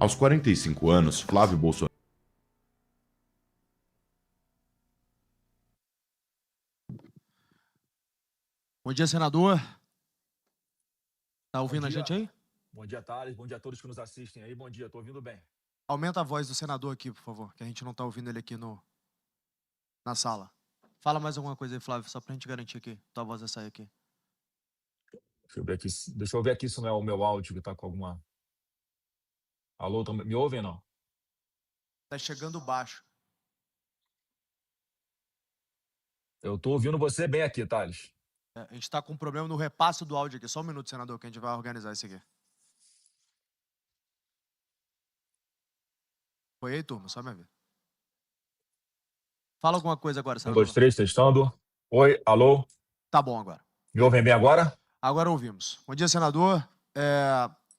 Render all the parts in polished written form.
Aos 45 anos, Flávio Bolsonaro. Bom dia, senador. Tá ouvindo a gente aí? Bom dia, Thales. Bom dia a todos que nos assistem aí. Bom dia, tô ouvindo bem. Aumenta a voz do senador aqui, por favor, que a gente não tá ouvindo ele aqui na sala. Fala mais alguma coisa aí, Flávio, só pra gente garantir que tua voz vai sair aqui. Deixa eu ver aqui se não é o meu áudio que tá com alguma... Alô, me ouvem ou não? Tá chegando baixo. Eu tô ouvindo você bem aqui, Thales. A gente tá com um problema no repasse do áudio aqui. Só um minuto, senador, que a gente vai organizar isso aqui. Foi aí, turma? Só me ver. Fala alguma coisa agora, 1, senador. 2, 3, testando. Oi, alô? Tá bom agora. Me ouvem bem agora? Agora ouvimos. Bom dia, senador.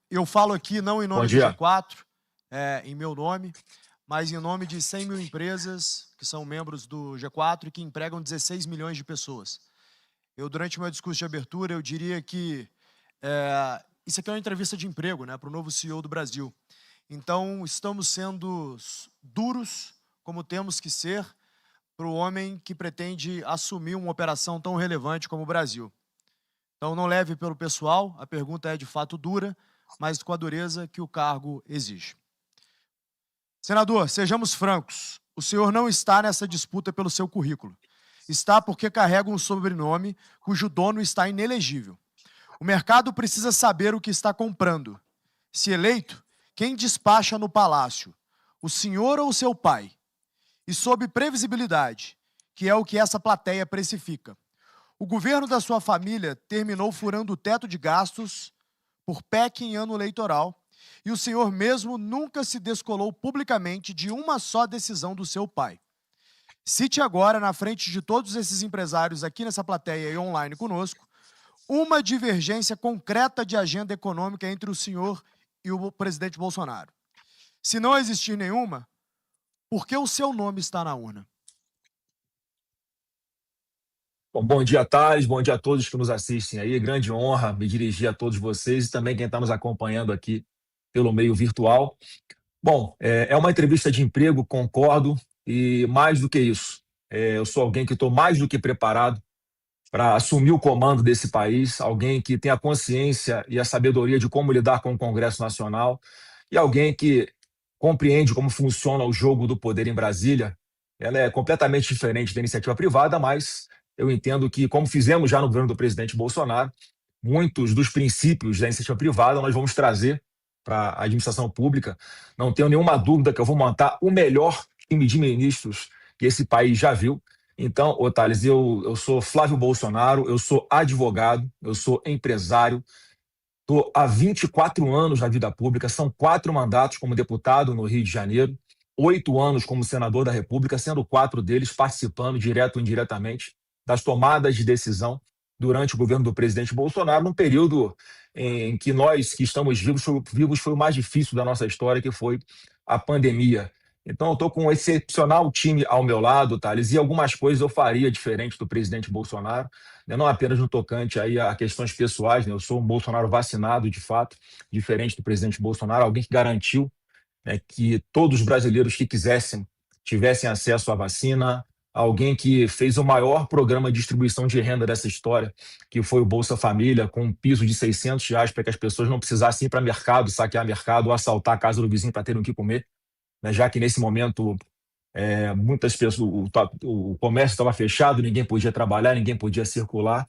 Eu falo aqui não em nome Bom do dia. G4, em meu nome, mas em nome de 100 mil empresas que são membros do G4 e que empregam 16 milhões de pessoas. Durante o meu discurso de abertura, eu diria que isso aqui é uma entrevista de emprego, né, para o novo CEO do Brasil. Então, estamos sendo duros, como temos que ser, para o homem que pretende assumir uma operação tão relevante como o Brasil. Então, não leve pelo pessoal, a pergunta é de fato dura, mas com a dureza que o cargo exige. Senador, sejamos francos, o senhor não está nessa disputa pelo seu currículo. Está porque carrega um sobrenome cujo dono está inelegível. O mercado precisa saber o que está comprando. Se eleito, quem despacha no palácio? O senhor ou o seu pai? E sob previsibilidade, que é o que essa plateia precifica. O governo da sua família terminou furando o teto de gastos por PEC em ano eleitoral e o senhor mesmo nunca se descolou publicamente de uma só decisão do seu pai. Cite agora, na frente de todos esses empresários aqui nessa plateia e online conosco, uma divergência concreta de agenda econômica entre o senhor e o presidente Bolsonaro. Se não existir nenhuma, por que o seu nome está na urna? Bom dia, Thales. Bom dia a todos que nos assistem aí. Grande honra me dirigir a todos vocês e também quem está nos acompanhando aqui pelo meio virtual. Bom, é uma entrevista de emprego, concordo, e mais do que isso, eu sou alguém que estou mais do que preparado para assumir o comando desse país, alguém que tem a consciência e a sabedoria de como lidar com o Congresso Nacional e alguém que compreende como funciona o jogo do poder em Brasília. Ela é completamente diferente da iniciativa privada, mas eu entendo que, como fizemos já no governo do presidente Bolsonaro, muitos dos princípios da iniciativa privada nós vamos trazer para a administração pública. Não tenho nenhuma dúvida que eu vou montar o melhor time de ministros que esse país já viu. Então, Thales, eu sou Flávio Bolsonaro, eu sou advogado, eu sou empresário, estou há 24 anos na vida pública, são 4 mandatos como deputado no Rio de Janeiro, 8 anos como senador da República, sendo 4 deles participando direto ou indiretamente das tomadas de decisão durante o governo do presidente Bolsonaro, num período em que nós que estamos vivos foi o mais difícil da nossa história, que foi a pandemia. Então, eu estou com um excepcional time ao meu lado, Thales, e algumas coisas eu faria diferente do presidente Bolsonaro, né? Não apenas no tocante aí a questões pessoais, né? Eu sou um Bolsonaro vacinado, de fato, diferente do presidente Bolsonaro, alguém que garantiu, né, que todos os brasileiros que quisessem tivessem acesso à vacina, alguém que fez o maior programa de distribuição de renda dessa história, que foi o Bolsa Família, com um piso de R$ 600 para que as pessoas não precisassem ir para mercado, saquear mercado ou assaltar a casa do vizinho para terem o que comer, né? Já que nesse momento muitas pessoas, o comércio estava fechado, ninguém podia trabalhar, ninguém podia circular,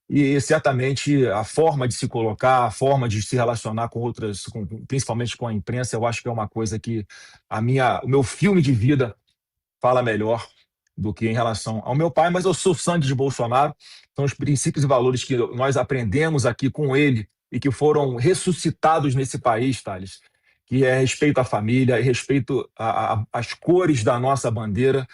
e certamente a forma de se colocar, a forma de se relacionar com outras, principalmente com a imprensa, eu acho que é uma coisa que o meu filme de vida fala melhor do que em relação ao meu pai, mas eu sou sangue de Bolsonaro, são os princípios e valores que nós aprendemos aqui com ele e que foram ressuscitados nesse país, Thales, que é respeito à família e respeito às cores da nossa bandeira.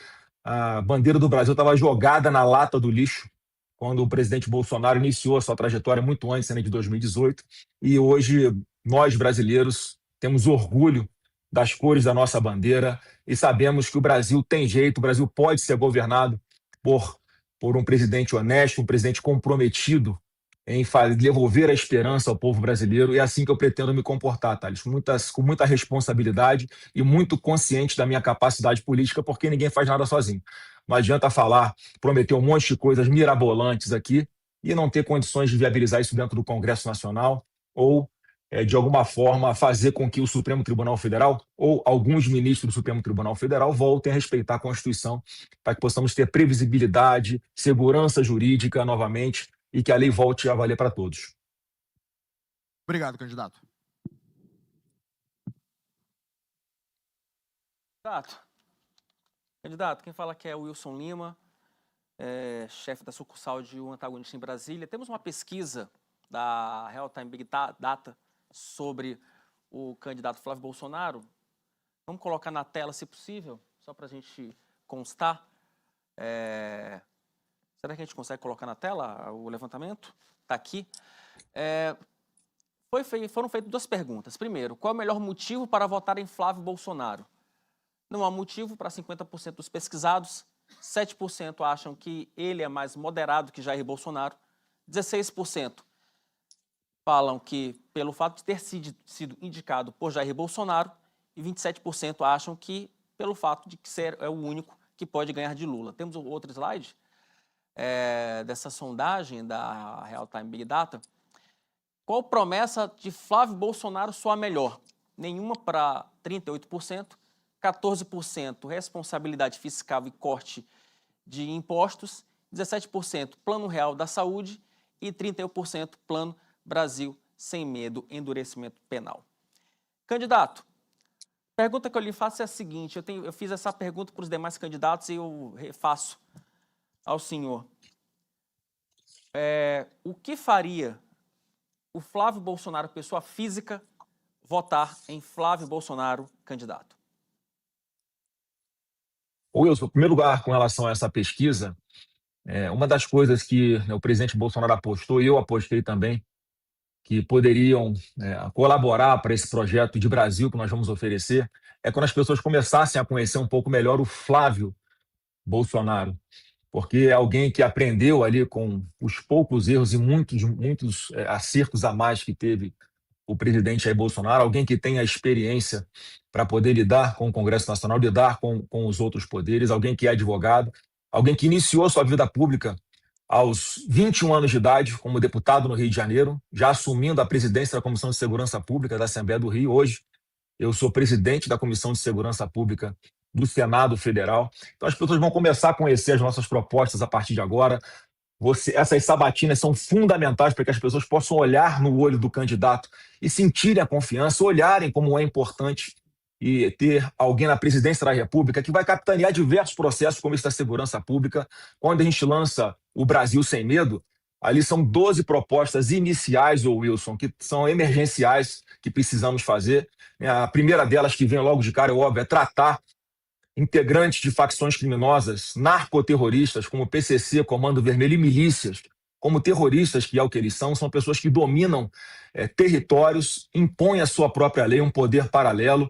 A bandeira do Brasil estava jogada na lata do lixo quando o presidente Bolsonaro iniciou a sua trajetória muito antes, né, de 2018, e hoje nós brasileiros temos orgulho das cores da nossa bandeira e sabemos que o Brasil tem jeito, o Brasil pode ser governado por um presidente honesto, um presidente comprometido em devolver a esperança ao povo brasileiro. E é assim que eu pretendo me comportar, Thales, com muita responsabilidade e muito consciente da minha capacidade política, porque ninguém faz nada sozinho. Não adianta falar, prometer um monte de coisas mirabolantes aqui e não ter condições de viabilizar isso dentro do Congresso Nacional ou, de alguma forma, fazer com que o Supremo Tribunal Federal ou alguns ministros do Supremo Tribunal Federal voltem a respeitar a Constituição para que possamos ter previsibilidade, segurança jurídica novamente e que a lei volte a valer para todos. Obrigado, candidato. Candidato, quem fala aqui é o Wilson Lima, chefe da sucursal de Um Antagonista em Brasília. Temos uma pesquisa da Real Time Big Data sobre o candidato Flávio Bolsonaro. Vamos colocar na tela, se possível, só para a gente constar. Será que a gente consegue colocar na tela o levantamento? Está aqui. Foram feitas duas perguntas. Primeiro, qual é o melhor motivo para votar em Flávio Bolsonaro? Não há motivo para 50% dos pesquisados. 7% acham que ele é mais moderado que Jair Bolsonaro. 16% falam que pelo fato de ter sido indicado por Jair Bolsonaro. E 27% acham que pelo fato de ser o único que pode ganhar de Lula. Temos outro slide dessa sondagem da Real Time Big Data. Qual promessa de Flávio Bolsonaro soa melhor? Nenhuma para 38%, 14% responsabilidade fiscal e corte de impostos, 17% plano real da saúde e 31% plano Brasil sem medo, endurecimento penal. Candidato, a pergunta que eu lhe faço é a seguinte, eu fiz essa pergunta para os demais candidatos e eu refaço ao senhor. O que faria o Flávio Bolsonaro, pessoa física, votar em Flávio Bolsonaro, candidato? Wilson, em primeiro lugar, com relação a essa pesquisa, uma das coisas que o presidente Bolsonaro apostou, e eu apostei também, que poderiam colaborar para esse projeto de Brasil que nós vamos oferecer, é quando as pessoas começassem a conhecer um pouco melhor o Flávio Bolsonaro, porque é alguém que aprendeu ali com os poucos erros e muitos acertos a mais que teve o presidente Jair Bolsonaro, alguém que tem a experiência para poder lidar com o Congresso Nacional, lidar com os outros poderes, alguém que é advogado, alguém que iniciou sua vida pública aos 21 anos de idade como deputado no Rio de Janeiro, já assumindo a presidência da Comissão de Segurança Pública da Assembleia do Rio. Hoje eu sou presidente da Comissão de Segurança Pública do Senado Federal. Então as pessoas vão começar a conhecer as nossas propostas a partir de agora. Essas sabatinas são fundamentais para que as pessoas possam olhar no olho do candidato e sentirem a confiança, olharem como é importante e ter alguém na presidência da República que vai capitanear diversos processos como esse da segurança pública. Quando a gente lança o Brasil Sem Medo, ali são 12 propostas iniciais, Wilson, que são emergenciais que precisamos fazer. A primeira delas, que vem logo de cara, é óbvio, é tratar integrantes de facções criminosas, narcoterroristas, como PCC, Comando Vermelho e milícias, como terroristas, que é o que eles são pessoas que dominam territórios, impõem a sua própria lei, um poder paralelo.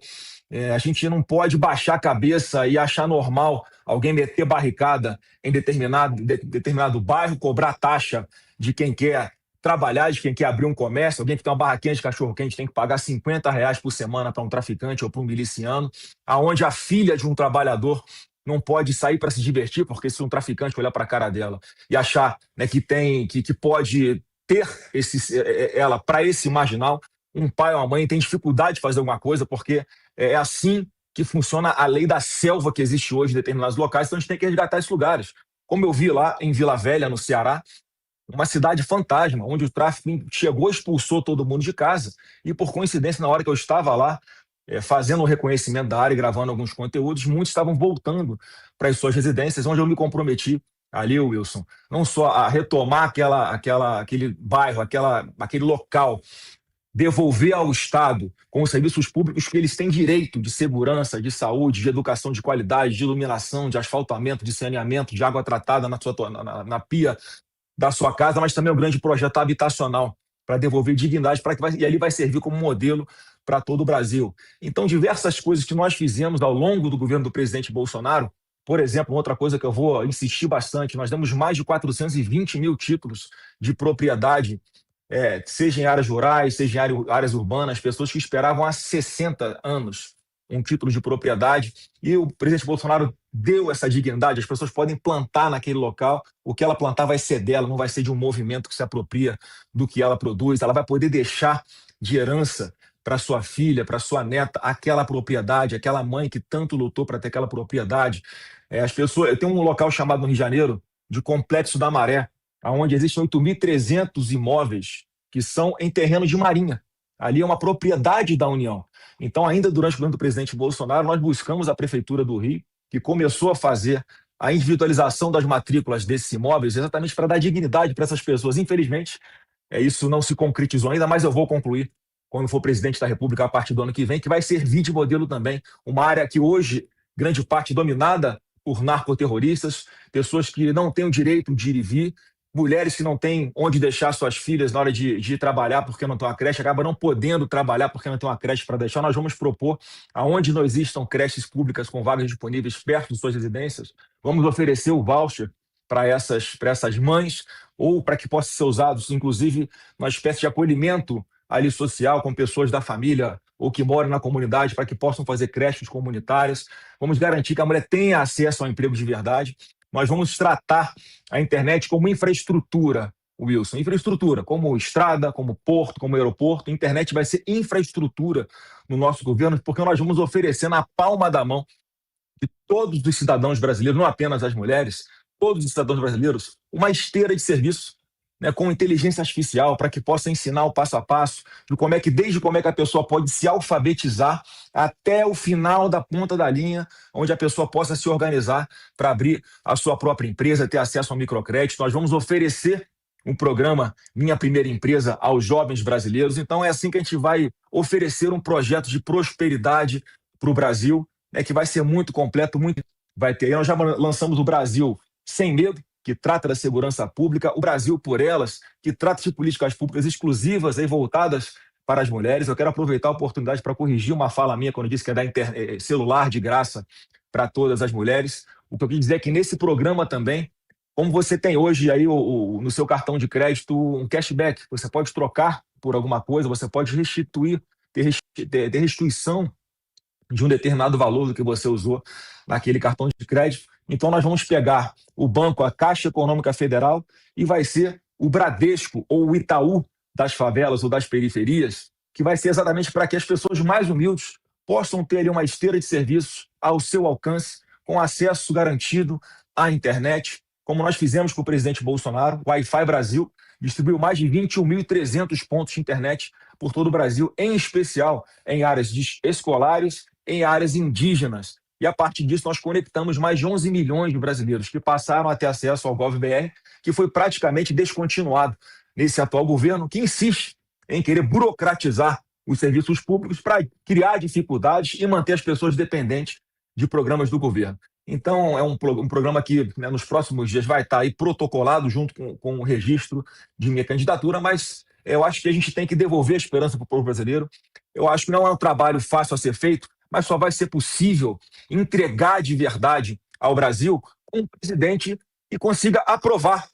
A gente não pode baixar a cabeça e achar normal alguém meter barricada em determinado bairro, cobrar taxa de quem quer trabalhar, de quem quer abrir um comércio. Alguém que tem uma barraquinha de cachorro-quente tem que pagar R$ 50 por semana para um traficante ou para um miliciano, aonde a filha de um trabalhador não pode sair para se divertir, porque se um traficante olhar para a cara dela e achar que pode ter ela para esse marginal, um pai ou uma mãe tem dificuldade de fazer alguma coisa, porque é assim que funciona a lei da selva que existe hoje em determinados locais. Então a gente tem que resgatar esses lugares. Como eu vi lá em Vila Velha, no Ceará, uma cidade fantasma, onde o tráfico chegou e expulsou todo mundo de casa. E, por coincidência, na hora que eu estava lá, fazendo o reconhecimento da área e gravando alguns conteúdos, muitos estavam voltando para as suas residências, onde eu me comprometi ali, Wilson, não só a retomar aquele bairro, aquele local, devolver ao Estado com os serviços públicos que eles têm direito de segurança, de saúde, de educação de qualidade, de iluminação, de asfaltamento, de saneamento, de água tratada na pia da sua casa, mas também um grande projeto habitacional para devolver dignidade, e ali vai servir como modelo para todo o Brasil. Então, diversas coisas que nós fizemos ao longo do governo do presidente Bolsonaro Por exemplo, outra coisa que eu vou insistir bastante, nós temos mais de 420 mil títulos de propriedade, seja em áreas rurais, seja em áreas urbanas, pessoas que esperavam há 60 anos um título de propriedade, e o presidente Bolsonaro deu essa dignidade, as pessoas podem plantar naquele local, o que ela plantar vai ser dela, não vai ser de um movimento que se apropria do que ela produz, ela vai poder deixar de herança para sua filha, para sua neta, aquela propriedade, aquela mãe que tanto lutou para ter aquela propriedade. As pessoas, eu tenho um local chamado no Rio de Janeiro de Complexo da Maré, onde existem 8.300 imóveis que são em terreno de marinha. Ali é uma propriedade da União. Então, ainda durante o governo do presidente Bolsonaro, nós buscamos a Prefeitura do Rio, que começou a fazer a individualização das matrículas desses imóveis, exatamente para dar dignidade para essas pessoas. Infelizmente, isso não se concretizou ainda, mas eu vou concluir quando for presidente da República a partir do ano que vem, que vai servir de modelo também, uma área que hoje, grande parte dominada por narcoterroristas, pessoas que não têm o direito de ir e vir, mulheres que não têm onde deixar suas filhas na hora de ir trabalhar porque não tem uma creche, acabam não podendo trabalhar porque não tem uma creche para deixar. Nós vamos propor, aonde não existam creches públicas com vagas disponíveis perto de suas residências, vamos oferecer o voucher para essas mães, ou para que possam ser usados, inclusive, uma espécie de acolhimento ali social com pessoas da família ou que moram na comunidade, para que possam fazer creches comunitárias. Vamos garantir que a mulher tenha acesso ao emprego de verdade. Nós vamos tratar a internet como infraestrutura, Wilson. Infraestrutura, como estrada, como porto, como aeroporto. A internet vai ser infraestrutura no nosso governo, porque nós vamos oferecer na palma da mão de todos os cidadãos brasileiros, não apenas as mulheres, todos os cidadãos brasileiros, uma esteira de serviço, né, com inteligência artificial, para que possa ensinar o passo a passo de desde como é que a pessoa pode se alfabetizar até o final da ponta da linha, onde a pessoa possa se organizar para abrir a sua própria empresa, ter acesso ao microcrédito. Nós vamos oferecer um programa Minha Primeira Empresa aos jovens brasileiros. Então é assim que a gente vai oferecer um projeto de prosperidade para o Brasil, né, que vai ser muito completo, muito vai ter. Nós já lançamos o Brasil Sem Medo, que trata da segurança pública, o Brasil por Elas, que trata de políticas públicas exclusivas e voltadas para as mulheres. Eu quero aproveitar a oportunidade para corrigir uma fala minha quando eu disse que é dar celular de graça para todas as mulheres. O que eu quis dizer é que nesse programa também, como você tem hoje aí no seu cartão de crédito um cashback, você pode trocar por alguma coisa, você pode restituir, ter restituição de um determinado valor do que você usou naquele cartão de crédito. Então nós vamos pegar o banco, a Caixa Econômica Federal, e vai ser o Bradesco ou o Itaú das favelas ou das periferias, que vai ser exatamente para que as pessoas mais humildes possam ter ali uma esteira de serviços ao seu alcance, com acesso garantido à internet, como nós fizemos com o presidente Bolsonaro. O Wi-Fi Brasil distribuiu mais de 21.300 pontos de internet por todo o Brasil, em especial em áreas escolares, em áreas indígenas. E a partir disso nós conectamos mais de 11 milhões de brasileiros que passaram a ter acesso ao GovBR, que foi praticamente descontinuado nesse atual governo, que insiste em querer burocratizar os serviços públicos para criar dificuldades e manter as pessoas dependentes de programas do governo. Então, é um programa que, né, nos próximos dias vai estar aí protocolado junto com o registro de minha candidatura, mas eu acho que a gente tem que devolver a esperança para o povo brasileiro. Eu acho que não é um trabalho fácil a ser feito, mas só vai ser possível entregar de verdade ao Brasil um presidente que consiga aprovar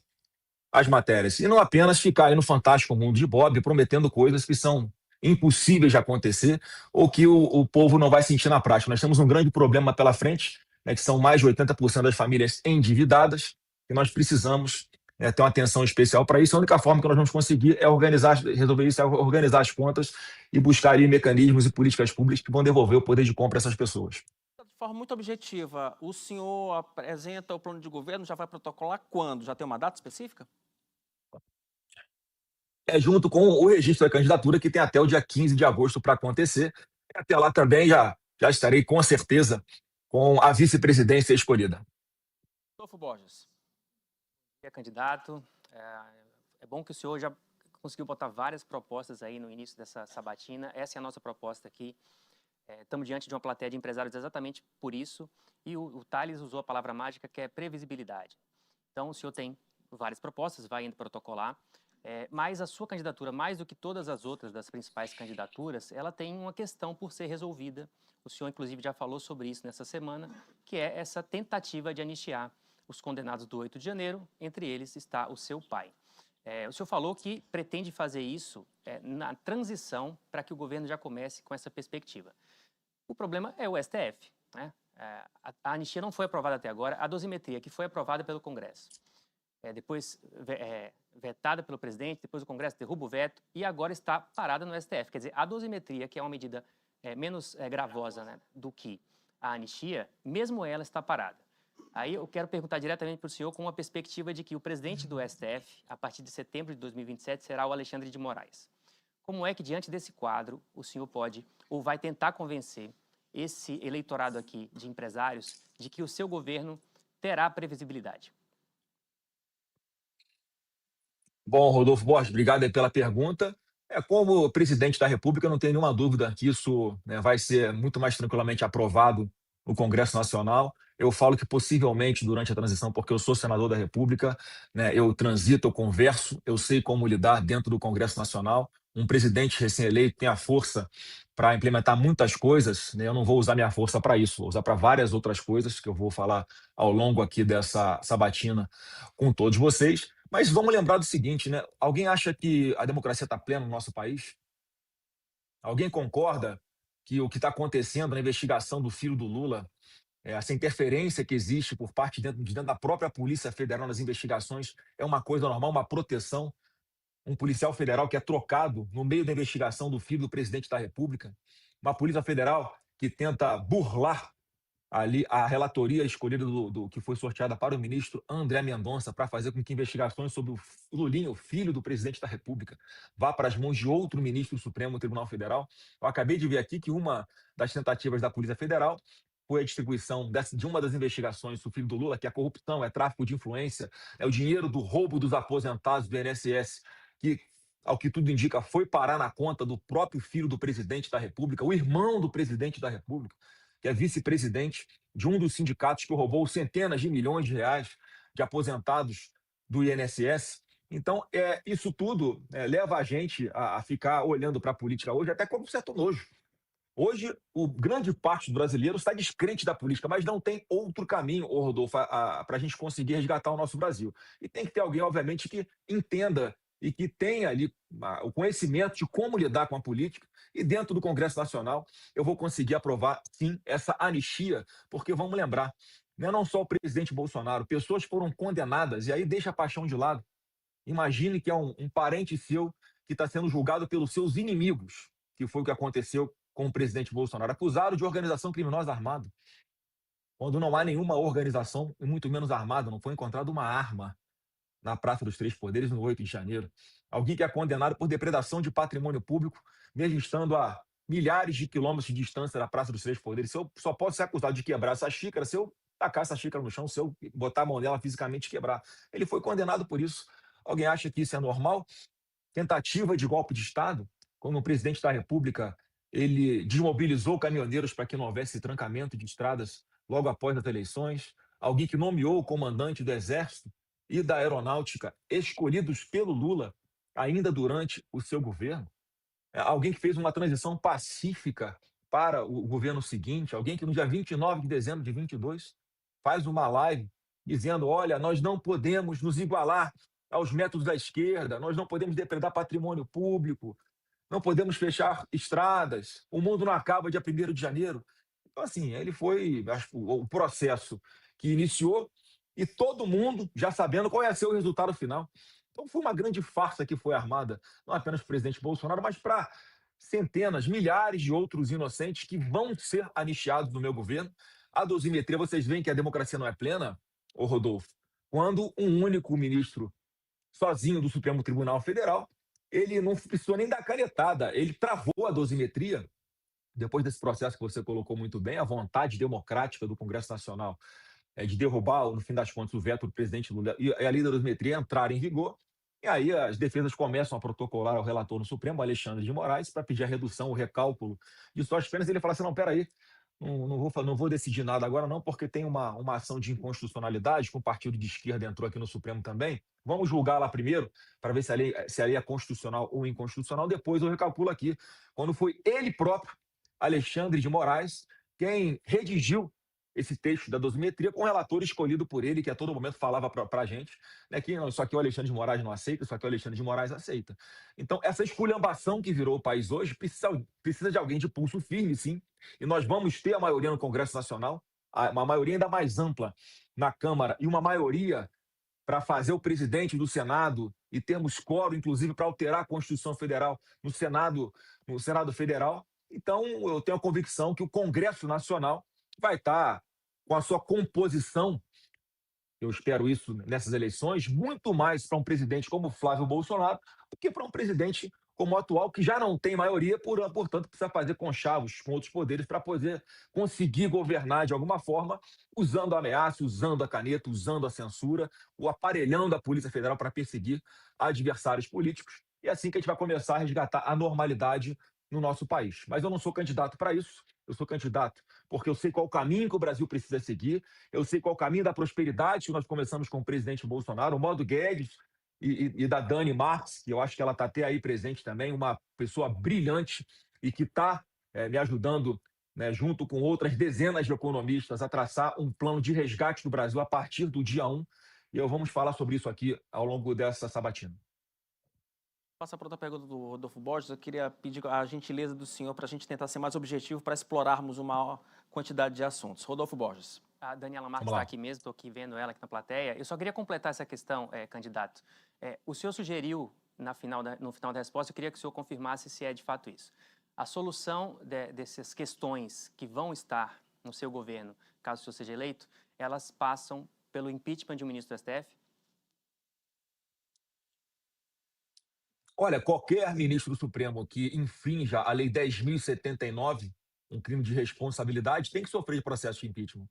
as matérias e não apenas ficar aí no fantástico mundo de Bob prometendo coisas que são impossíveis de acontecer ou que o povo não vai sentir na prática. Nós temos um grande problema pela frente, né, que são mais de 80% das famílias endividadas, e nós precisamos ter uma atenção especial para isso. A única forma que nós vamos conseguir resolver isso é organizar as contas e buscar aí mecanismos e políticas públicas que vão devolver o poder de compra a essas pessoas. De forma muito objetiva, o senhor apresenta o plano de governo, já vai protocolar quando? Já tem uma data específica? Junto com o registro da candidatura, que tem até o dia 15 de agosto para acontecer. Até lá também já estarei, com certeza, com a vice-presidência escolhida. Rodolfo Borges. Candidato, é bom que o senhor já conseguiu botar várias propostas aí no início dessa sabatina. Essa é a nossa proposta aqui. Estamos diante de uma plateia de empresários exatamente por isso. E o Thales usou a palavra mágica, que é previsibilidade. Então, o senhor tem várias propostas, vai indo protocolar. Mas a sua candidatura, mais do que todas as outras das principais candidaturas, ela tem uma questão por ser resolvida. O senhor, inclusive, já falou sobre isso nessa semana, que é essa tentativa de anistiar os condenados do 8 de janeiro, entre eles está o seu pai. O senhor falou que pretende fazer isso na transição para que o governo já comece com essa perspectiva. O problema é o STF, né? A anistia não foi aprovada até agora, a dosimetria que foi aprovada pelo Congresso, depois vetada pelo presidente, depois o Congresso derruba o veto e agora está parada no STF. Quer dizer, a dosimetria, que é uma medida menos gravosa, né, do que a anistia, mesmo ela está parada. Aí eu quero perguntar diretamente para o senhor com uma perspectiva de que o presidente do STF, a partir de setembro de 2027, será o Alexandre de Moraes. Como é que, diante desse quadro, o senhor pode ou vai tentar convencer esse eleitorado aqui de empresários de que o seu governo terá previsibilidade? Bom, Rodolfo Borges, obrigado aí pela pergunta. Como presidente da República, eu não tenho nenhuma dúvida que isso, né, vai ser muito mais tranquilamente aprovado no Congresso Nacional. Eu falo que possivelmente durante a transição, porque eu sou senador da República, né, eu transito, eu converso, eu sei como lidar dentro do Congresso Nacional. Um presidente recém-eleito tem a força para implementar muitas coisas, né, eu não vou usar minha força para isso, vou usar para várias outras coisas que eu vou falar ao longo aqui dessa sabatina com todos vocês. Mas vamos lembrar do seguinte, né? Alguém acha que a democracia está plena no nosso país? Alguém concorda que o que está acontecendo na investigação do filho do Lula, essa interferência que existe por parte de dentro da própria Polícia Federal nas investigações, é uma coisa normal, uma proteção? Um policial federal que é trocado no meio da investigação do filho do presidente da República? Uma polícia federal que tenta burlar ali a relatoria escolhida do que foi sorteada para o ministro André Mendonça para fazer com que investigações sobre o Lulinha, o filho do presidente da República, vá para as mãos de outro ministro do Supremo Tribunal Federal. Eu acabei de ver aqui que uma das tentativas da Polícia Federal foi a distribuição de uma das investigações do filho do Lula, que é corrupção, é tráfico de influência, é o dinheiro do roubo dos aposentados do INSS, que, ao que tudo indica, foi parar na conta do próprio filho do presidente da República, o irmão do presidente da República, que é vice-presidente de um dos sindicatos que roubou centenas de milhões de reais de aposentados do INSS. Então, isso tudo leva a gente a ficar olhando para a política hoje até com um certo nojo. Hoje, grande parte do brasileiro está descrente da política, mas não tem outro caminho, Rodolfo, para a gente conseguir resgatar o nosso Brasil. E tem que ter alguém, obviamente, que entenda e que tenha ali o conhecimento de como lidar com a política. E dentro do Congresso Nacional, eu vou conseguir aprovar, sim, essa anistia, porque vamos lembrar, não só o presidente Bolsonaro, pessoas foram condenadas, e aí deixa a paixão de lado. Imagine que é um parente seu que está sendo julgado pelos seus inimigos, que foi o que aconteceu com o presidente Bolsonaro, acusado de organização criminosa armada, quando não há nenhuma organização, e muito menos armada, não foi encontrada uma arma na Praça dos Três Poderes, no 8 de janeiro. Alguém que é condenado por depredação de patrimônio público, mesmo estando a milhares de quilômetros de distância da Praça dos Três Poderes. Se eu só posso ser acusado de quebrar essa xícara se eu tacar essa xícara no chão, se eu botar a mão nela fisicamente e quebrar. Ele foi condenado por isso. Alguém acha que isso é normal? Tentativa de golpe de Estado, quando o presidente da República ele desmobilizou caminhoneiros para que não houvesse trancamento de estradas logo após as eleições. Alguém que nomeou o comandante do Exército e da Aeronáutica escolhidos pelo Lula ainda durante o seu governo. Alguém que fez uma transição pacífica para o governo seguinte, alguém que no dia 29 de dezembro de 22 faz uma live dizendo, olha, nós não podemos nos igualar aos métodos da esquerda, nós não podemos depredar patrimônio público, não podemos fechar estradas, o mundo não acaba dia 1º de janeiro. Então, assim, ele foi o processo que iniciou e todo mundo já sabendo qual ia ser o resultado final. Então, foi uma grande farsa que foi armada, não apenas para o presidente Bolsonaro, mas para centenas, milhares de outros inocentes que vão ser anistiados no meu governo. A dosimetria, vocês veem que a democracia não é plena, Rodolfo, quando um único ministro sozinho do Supremo Tribunal Federal, ele não precisou nem dar canetada, ele travou a dosimetria, depois desse processo que você colocou muito bem, a vontade democrática do Congresso Nacional de derrubar, no fim das contas, o veto do presidente Lula e a lei da dosimetria entrar em vigor, e aí as defesas começam a protocolar ao relator no Supremo, Alexandre de Moraes, para pedir a redução, o recálculo de suas penas, e ele fala assim, não, peraí, não vou decidir nada agora, não, porque tem uma ação de inconstitucionalidade, que um partido de esquerda entrou aqui no Supremo também. Vamos julgar lá primeiro, para ver se a lei é constitucional ou inconstitucional. Depois eu recalculo aqui, quando foi ele próprio, Alexandre de Moraes, quem redigiu esse texto da dosimetria com um relator escolhido por ele, que a todo momento falava para a gente, né, que não, isso aqui o Alexandre de Moraes não aceita, isso aqui o Alexandre de Moraes aceita. Então, essa esculhambação que virou o país hoje precisa de alguém de pulso firme, sim, e nós vamos ter a maioria no Congresso Nacional, uma maioria ainda mais ampla na Câmara e uma maioria para fazer o presidente do Senado e termos quórum, inclusive, para alterar a Constituição Federal no Senado Federal. Então, eu tenho a convicção que o Congresso Nacional vai estar com a sua composição, eu espero isso nessas eleições, muito mais para um presidente como Flávio Bolsonaro do que para um presidente como o atual, que já não tem maioria, portanto, precisa fazer conchavos com outros poderes para poder conseguir governar de alguma forma, usando a ameaça, usando a caneta, usando a censura, o aparelhão da Polícia Federal para perseguir adversários políticos. E é assim que a gente vai começar a resgatar a normalidade no nosso país. Mas eu não sou candidato para isso, eu sou candidato porque eu sei qual o caminho que o Brasil precisa seguir, eu sei qual o caminho da prosperidade que nós começamos com o presidente Bolsonaro, o modo Guedes e da Dani Marques, que eu acho que ela está até aí presente também, uma pessoa brilhante e que está me ajudando, né, junto com outras dezenas de economistas, a traçar um plano de resgate do Brasil a partir do dia 1. E vamos falar sobre isso aqui ao longo dessa sabatina. Passar para outra pergunta do Rodolfo Borges, eu queria pedir a gentileza do senhor para a gente tentar ser mais objetivo para explorarmos uma maior quantidade de assuntos. Rodolfo Borges. A Daniela Marques está aqui mesmo, estou aqui vendo ela aqui na plateia. Eu só queria completar essa questão, candidato. O senhor sugeriu, no final da resposta, eu queria que o senhor confirmasse se é de fato isso. A solução dessas questões que vão estar no seu governo, caso o senhor seja eleito, elas passam pelo impeachment de um ministro do STF? Olha, qualquer ministro do Supremo que infrinja a Lei 10.079, um crime de responsabilidade, tem que sofrer de processo de impeachment.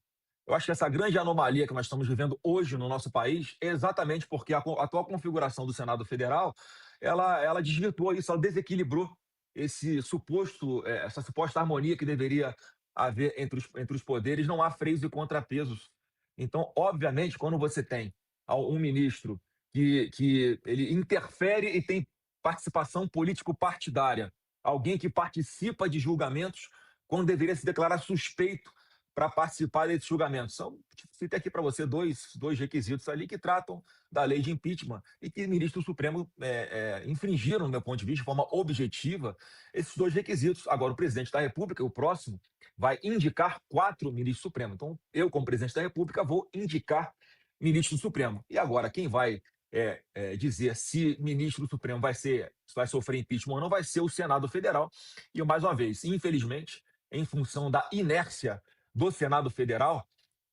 Eu acho que essa grande anomalia que nós estamos vivendo hoje no nosso país é exatamente porque a atual configuração do Senado Federal, ela desvirtuou isso, ela desequilibrou essa suposta harmonia que deveria haver entre os poderes, não há freios e contrapesos. Então, obviamente, quando você tem um ministro que ele interfere e tem participação político-partidária, alguém que participa de julgamentos quando deveria se declarar suspeito para participar desses julgamentos. Citei aqui para você dois requisitos ali que tratam da lei de impeachment e que o ministro do Supremo infringiram, do meu ponto de vista, de forma objetiva, esses dois requisitos. Agora, o presidente da República, o próximo, vai indicar 4 ministros do Supremo. Então, eu, como presidente da República, vou indicar ministro do Supremo. E agora, quem vai dizer se ministro do Supremo vai sofrer impeachment ou não vai ser o Senado Federal. E, mais uma vez, infelizmente, em função da inércia do Senado Federal,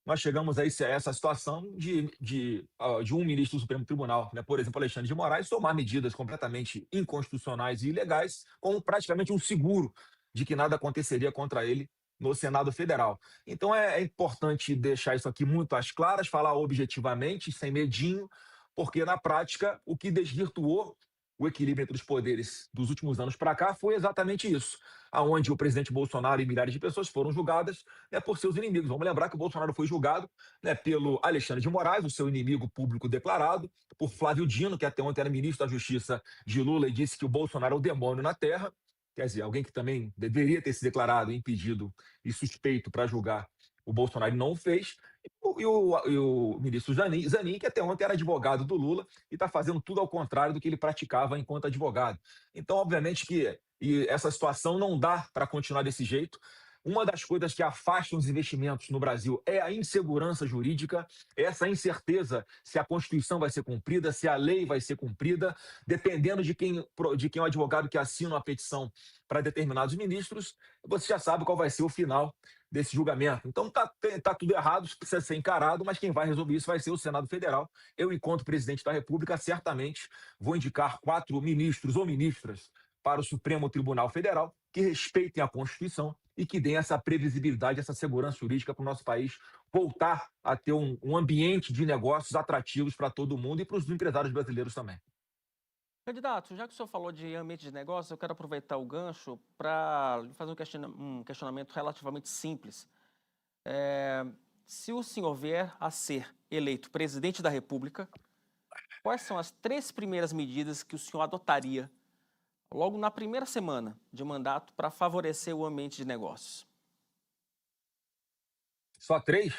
nós chegamos a essa situação de um ministro do Supremo Tribunal, né, por exemplo, Alexandre de Moraes, tomar medidas completamente inconstitucionais e ilegais, com praticamente um seguro de que nada aconteceria contra ele no Senado Federal. Então é importante deixar isso aqui muito às claras, falar objetivamente, sem medinho, porque na prática o que desvirtuou o equilíbrio entre os poderes dos últimos anos para cá foi exatamente isso, aonde o presidente Bolsonaro e milhares de pessoas foram julgadas, né, por seus inimigos. Vamos lembrar que o Bolsonaro foi julgado, né, pelo Alexandre de Moraes, o seu inimigo público declarado, por Flávio Dino, que até ontem era ministro da Justiça de Lula e disse que o Bolsonaro é o demônio na terra, quer dizer, alguém que também deveria ter se declarado impedido e suspeito para julgar o Bolsonaro não fez, e o ministro Zanin, que até ontem era advogado do Lula e está fazendo tudo ao contrário do que ele praticava enquanto advogado. Então, obviamente que essa situação não dá para continuar desse jeito. Uma das coisas que afastam os investimentos no Brasil é a insegurança jurídica, essa incerteza se a Constituição vai ser cumprida, se a lei vai ser cumprida, dependendo de quem é o advogado que assina uma petição para determinados ministros, você já sabe qual vai ser o final desse julgamento. Então tá tudo errado, isso precisa ser encarado, mas quem vai resolver isso vai ser o Senado Federal. Eu, enquanto presidente da República, certamente vou indicar 4 ministros ou ministras para o Supremo Tribunal Federal que respeitem a Constituição e que deem essa previsibilidade, essa segurança jurídica para o nosso país voltar a ter um ambiente de negócios atrativos para todo mundo e para os empresários brasileiros também. Candidato, já que o senhor falou de ambiente de negócio, eu quero aproveitar o gancho para fazer um questionamento relativamente simples. Se o senhor vier a ser eleito presidente da República, quais são as 3 primeiras medidas que o senhor adotaria logo na primeira semana de mandato para favorecer o ambiente de negócios? Só 3?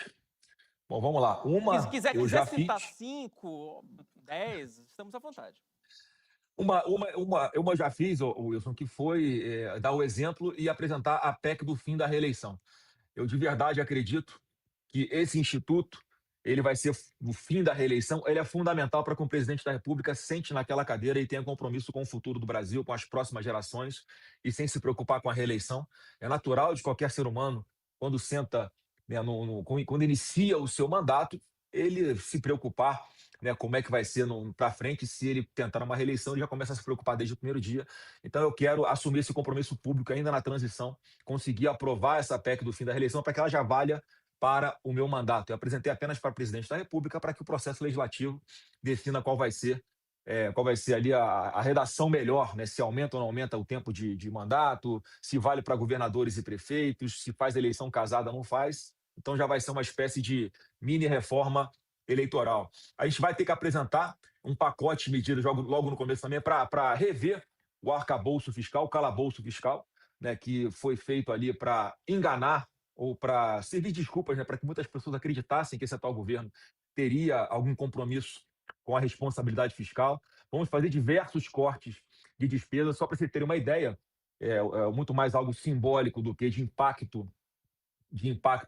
Bom, vamos lá. Se quiser citar 5, 10, estamos à vontade. Uma eu já fiz, Wilson, que foi dar o exemplo e apresentar a PEC do fim da reeleição. Eu de verdade acredito que esse instituto, ele vai ser o fim da reeleição, ele é fundamental para que o presidente da República sente naquela cadeira e tenha compromisso com o futuro do Brasil, com as próximas gerações e sem se preocupar com a reeleição. É natural de qualquer ser humano, quando senta, né, quando inicia o seu mandato, ele se preocupar, né, como é que vai ser para frente. Se ele tentar uma reeleição, ele já começa a se preocupar desde o primeiro dia. Então eu quero assumir esse compromisso público ainda na transição, conseguir aprovar essa PEC do fim da reeleição para que ela já valha para o meu mandato. Eu apresentei apenas para o presidente da República para que o processo legislativo defina qual vai ser ali a redação melhor, né? Se aumenta ou não aumenta o tempo de mandato, se vale para governadores e prefeitos, se faz eleição casada ou não faz. Então já vai ser uma espécie de mini reforma eleitoral. A gente vai ter que apresentar um pacote de medidas logo no começo também para rever o arcabouço fiscal, o calabouço fiscal, né, que foi feito ali para enganar ou para servir de desculpas, né, para que muitas pessoas acreditassem que esse atual governo teria algum compromisso com a responsabilidade fiscal. Vamos fazer diversos cortes de despesas, só para você ter uma ideia, é muito mais algo simbólico do que de impacto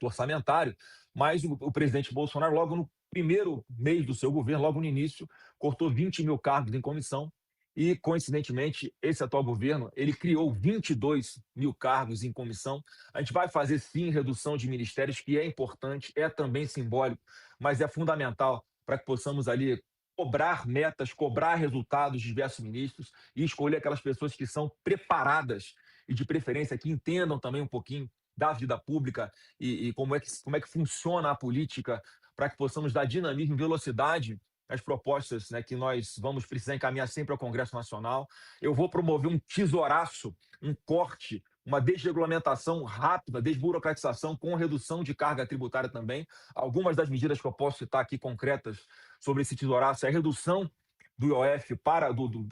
orçamentário, mas o presidente Bolsonaro, logo no primeiro mês do seu governo, logo no início, cortou 20 mil cargos em comissão e, coincidentemente, esse atual governo, ele criou 22 mil cargos em comissão. A gente vai fazer, sim, redução de ministérios, que é importante, é também simbólico, mas é fundamental para que possamos ali cobrar metas, cobrar resultados de diversos ministros e escolher aquelas pessoas que são preparadas e, de preferência, que entendam também um pouquinho da vida pública e como é que funciona a política, para que possamos dar dinamismo e velocidade às propostas, né, que nós vamos precisar encaminhar sempre ao Congresso Nacional. Eu vou promover um tesouraço, um corte, uma desregulamentação rápida, desburocratização com redução de carga tributária também. Algumas das medidas que eu posso citar aqui concretas sobre esse tesouraço é a redução do IOF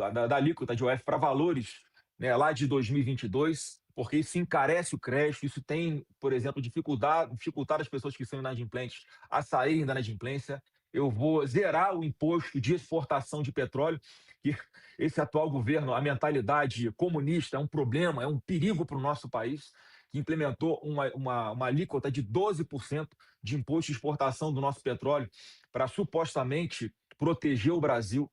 da alíquota de IOF para valores, né, lá de 2022, porque isso encarece o crédito, isso tem, por exemplo, dificultar as pessoas que são inadimplentes a saírem da inadimplência. Eu vou zerar o imposto de exportação de petróleo, que esse atual governo, a mentalidade comunista é um problema, é um perigo para o nosso país, que implementou uma alíquota de 12% de imposto de exportação do nosso petróleo para supostamente proteger o Brasil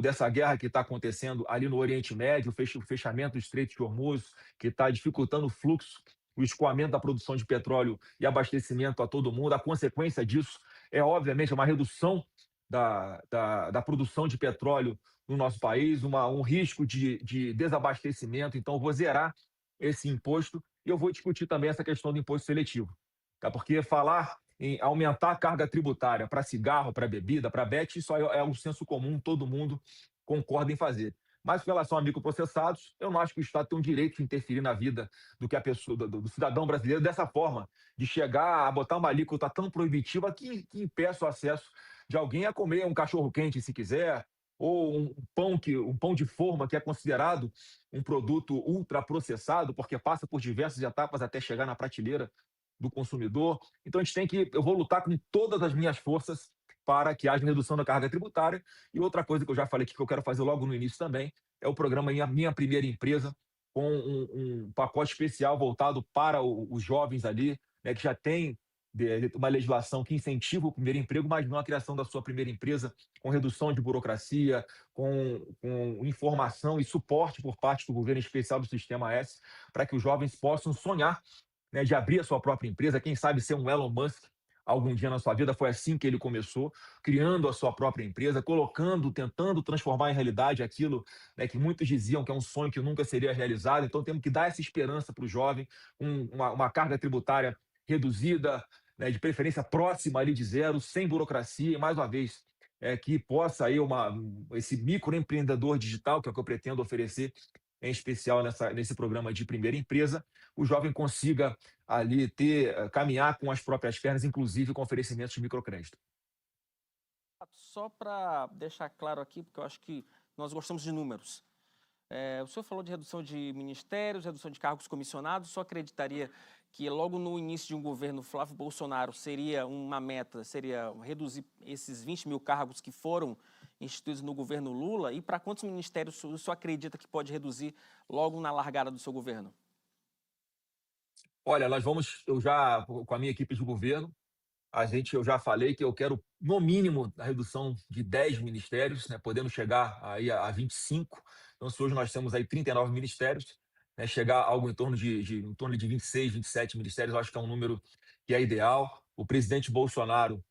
dessa guerra que está acontecendo ali no Oriente Médio, o fechamento do Estreito de Hormuz, que está dificultando o fluxo, o escoamento da produção de petróleo e abastecimento a todo mundo. A consequência disso é, obviamente, uma redução da produção de petróleo no nosso país, um risco de desabastecimento. Então, eu vou zerar esse imposto e eu vou discutir também essa questão do imposto seletivo. Tá? Porque falar em aumentar a carga tributária para cigarro, para bebida, para bet, isso é um senso comum, todo mundo concorda em fazer. Mas, com relação a microprocessados, eu não acho que o Estado tem o direito de interferir na vida do cidadão brasileiro dessa forma, de chegar a botar uma alíquota tão proibitiva que impeça o acesso de alguém a comer um cachorro-quente, se quiser, ou um pão de forma que é considerado um produto ultraprocessado, porque passa por diversas etapas até chegar na prateleira do consumidor. Então eu vou lutar com todas as minhas forças para que haja redução da carga tributária. E outra coisa que eu já falei aqui, que eu quero fazer logo no início também, é o programa Minha Primeira Empresa, com um pacote especial voltado para os jovens ali, né, que já tem uma legislação que incentiva o primeiro emprego, mas não a criação da sua primeira empresa, com redução de burocracia, com informação e suporte por parte do governo, em especial do Sistema S, para que os jovens possam sonhar, né, de abrir a sua própria empresa, quem sabe ser um Elon Musk algum dia na sua vida. Foi assim que ele começou, criando a sua própria empresa, tentando transformar em realidade aquilo, né, que muitos diziam que é um sonho que nunca seria realizado. Então temos que dar essa esperança para o jovem, uma carga tributária reduzida, né, de preferência próxima ali de zero, sem burocracia. E mais uma vez, que possa aí esse microempreendedor digital, que é o que eu pretendo oferecer, em especial nesse programa de primeira empresa, o jovem consiga ali caminhar com as próprias pernas, inclusive com oferecimentos de microcrédito. Só para deixar claro aqui, porque eu acho que nós gostamos de números. O senhor falou de redução de ministérios, redução de cargos comissionados. O senhor acreditaria que logo no início de um governo Flávio Bolsonaro seria uma meta, seria reduzir esses 20 mil cargos que foram instituídos no governo Lula? E para quantos ministérios o senhor acredita que pode reduzir logo na largada do seu governo? Olha, com a minha equipe de governo, eu já falei que eu quero, no mínimo, a redução de 10 ministérios, né, podendo chegar aí a 25. Então, se hoje nós temos aí 39 ministérios, né, chegar a algo em torno de 26, 27 ministérios, eu acho que é um número que é ideal. O presidente Bolsonaro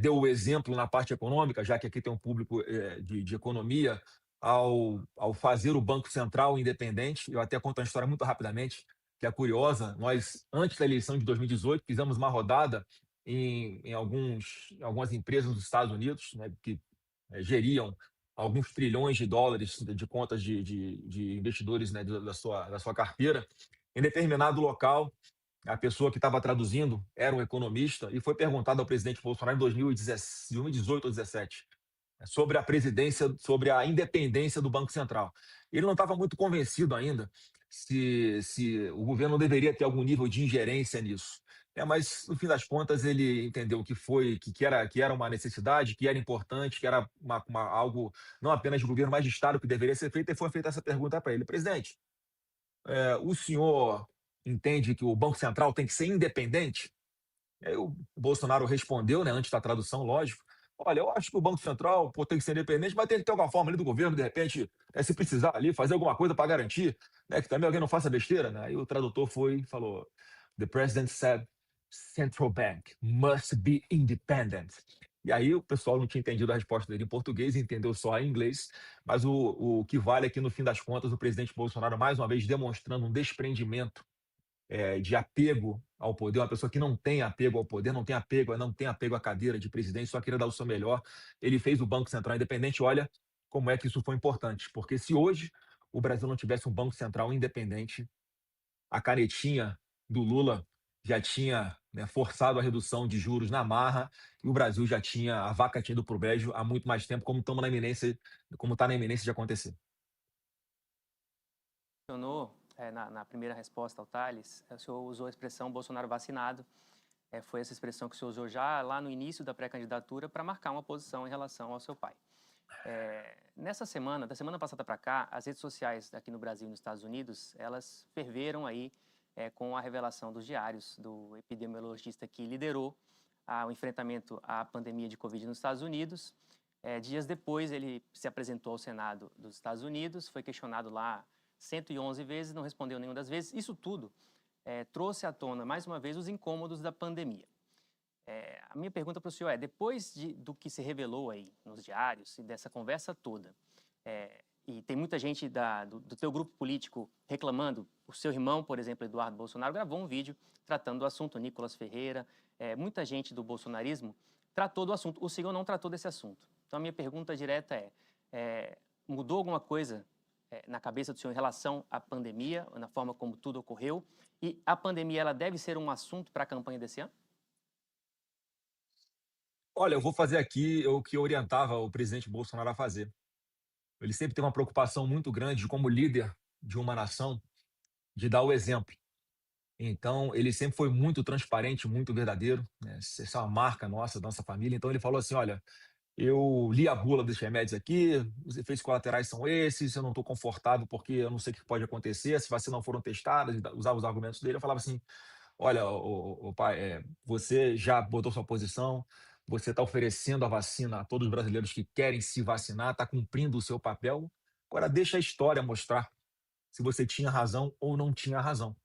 deu o exemplo na parte econômica, já que aqui tem um público de economia, ao fazer o Banco Central independente. Eu até conto uma história muito rapidamente, que é curiosa. Nós, antes da eleição de 2018, fizemos uma rodada em algumas empresas dos Estados Unidos, né, que geriam alguns trilhões de dólares de contas de investidores, né, da sua carteira. Em determinado local, a pessoa que estava traduzindo era um economista e foi perguntado ao presidente Bolsonaro em 2018 ou 2017 sobre a presidência, sobre a independência do Banco Central. Ele não estava muito convencido ainda se o governo não deveria ter algum nível de ingerência nisso. Mas, no fim das contas, ele entendeu que era uma necessidade, que era importante, que era algo não apenas de governo, mas de Estado que deveria ser feito, e foi feita essa pergunta para ele. Presidente, o senhor entende que o Banco Central tem que ser independente? E aí o Bolsonaro respondeu, né, antes da tradução, lógico: olha, eu acho que o Banco Central tem que ser independente, mas tem que ter alguma forma ali do governo, de repente, se precisar ali, fazer alguma coisa para garantir, né, que também alguém não faça besteira, né? Aí o tradutor falou: The president said central bank must be independent. E aí o pessoal não tinha entendido a resposta dele em português, entendeu só em inglês, mas o que vale é que, no fim das contas, o presidente Bolsonaro, mais uma vez, demonstrando um desprendimento de apego ao poder, uma pessoa que não tem apego ao poder, não tem apego à cadeira de presidente, só queria dar o seu melhor. Ele fez o Banco Central independente. Olha como é que isso foi importante, porque se hoje o Brasil não tivesse um Banco Central independente, a canetinha do Lula já tinha, né, forçado a redução de juros na marra, e o Brasil a vaca tinha ido para o brejo há muito mais tempo, como está na iminência de acontecer. Mencionou, na primeira resposta ao Tales, o senhor usou a expressão Bolsonaro vacinado. Foi essa expressão que o senhor usou já lá no início da pré-candidatura para marcar uma posição em relação ao seu pai. Da semana passada para cá, as redes sociais aqui no Brasil e nos Estados Unidos, elas ferveram aí com a revelação dos diários do epidemiologista que liderou o enfrentamento à pandemia de Covid nos Estados Unidos. Dias depois, ele se apresentou ao Senado dos Estados Unidos, foi questionado lá 111 vezes, não respondeu nenhuma das vezes. Isso tudo trouxe à tona, mais uma vez, os incômodos da pandemia. A minha pergunta para o senhor depois do que se revelou aí nos diários e dessa conversa toda, e tem muita gente do teu grupo político reclamando, o seu irmão, por exemplo, Eduardo Bolsonaro, gravou um vídeo tratando do assunto, Nicolas Ferreira, muita gente do bolsonarismo tratou do assunto, o senhor não tratou desse assunto. Então, a minha pergunta direta mudou alguma coisa na cabeça do senhor em relação à pandemia, na forma como tudo ocorreu? E a pandemia, ela deve ser um assunto para a campanha desse ano? Olha, eu vou fazer aqui o que eu orientava o presidente Bolsonaro a fazer. Ele sempre tem uma preocupação muito grande, como líder de uma nação, de dar o exemplo. Então, ele sempre foi muito transparente, muito verdadeiro, né? Essa é uma marca nossa, da nossa família. Então, ele falou assim: olha, eu li a bula dos remédios aqui, os efeitos colaterais são esses, eu não estou confortável porque eu não sei o que pode acontecer, se vacinas não foram testadas, usava os argumentos dele. Eu falava assim: olha, o pai, você já botou sua posição, você está oferecendo a vacina a todos os brasileiros que querem se vacinar, está cumprindo o seu papel. Agora deixa a história mostrar se você tinha razão ou não tinha razão.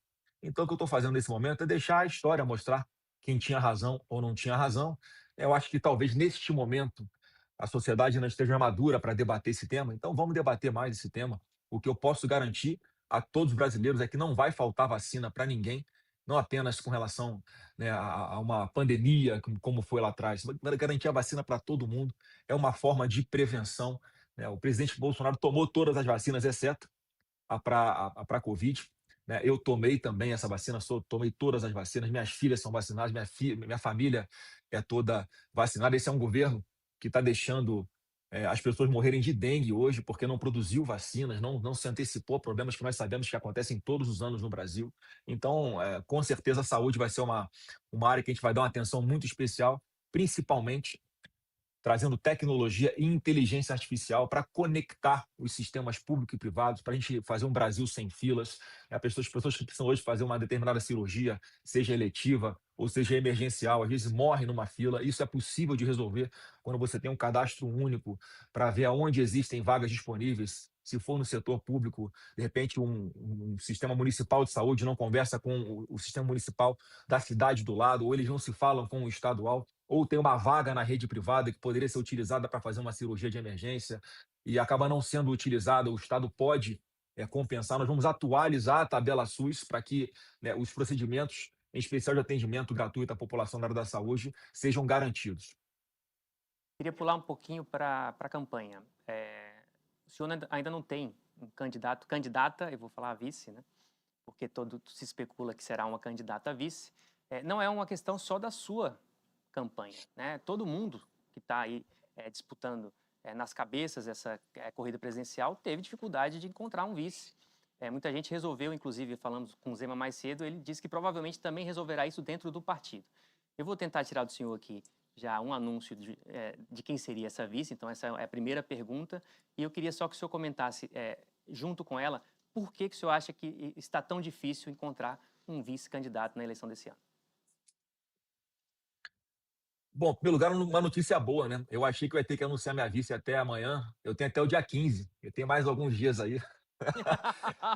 Então, o que eu estou fazendo nesse momento é deixar a história mostrar quem tinha razão ou não tinha razão. Eu acho que talvez neste momento a sociedade não esteja madura para debater esse tema, então vamos debater mais esse tema. O que eu posso garantir a todos os brasileiros é que não vai faltar vacina para ninguém, não apenas com relação, né, a uma pandemia, como foi lá atrás, mas garantir a vacina para todo mundo é uma forma de prevenção, né? O presidente Bolsonaro tomou todas as vacinas, exceto a para Covid, né? Eu tomei também essa vacina, tomei todas as vacinas, minhas filhas são vacinadas, minha família é toda vacinada. Esse é um governo que está deixando as pessoas morrerem de dengue hoje porque não produziu vacinas, não se antecipou a problemas que nós sabemos que acontecem todos os anos no Brasil. Então, com certeza, a saúde vai ser uma área que a gente vai dar uma atenção muito especial, principalmente trazendo tecnologia e inteligência artificial para conectar os sistemas públicos e privados, para a gente fazer um Brasil sem filas. As pessoas que precisam hoje fazer uma determinada cirurgia, seja eletiva ou seja emergencial, às vezes morrem numa fila. Isso é possível de resolver quando você tem um cadastro único para ver aonde existem vagas disponíveis. Se for no setor público, de repente um sistema municipal de saúde não conversa com o sistema municipal da cidade do lado, ou eles não se falam com o estadual, ou tem uma vaga na rede privada que poderia ser utilizada para fazer uma cirurgia de emergência e acaba não sendo utilizada, o Estado pode compensar. Nós vamos atualizar a tabela SUS para que, né, os procedimentos, em especial de atendimento gratuito à população na área da saúde, sejam garantidos. Queria pular um pouquinho para a campanha. O senhor ainda não tem um candidato, candidata, eu vou falar a vice, né? Porque todo se especula que será uma candidata a vice. Não é uma questão só da sua campanha, né? Todo mundo que está aí disputando nas cabeças essa corrida presidencial teve dificuldade de encontrar um vice. Muita gente resolveu, inclusive, falamos com o Zema mais cedo, ele disse que provavelmente também resolverá isso dentro do partido. Eu vou tentar tirar do senhor aqui já um anúncio de quem seria essa vice, então essa é a primeira pergunta, e eu queria só que o senhor comentasse, junto com ela, por que o senhor acha que está tão difícil encontrar um vice-candidato na eleição desse ano? Bom, em primeiro lugar, uma notícia boa, né? Eu achei que eu ia ter que anunciar minha vice até amanhã. Eu tenho até o dia 15. Eu tenho mais alguns dias aí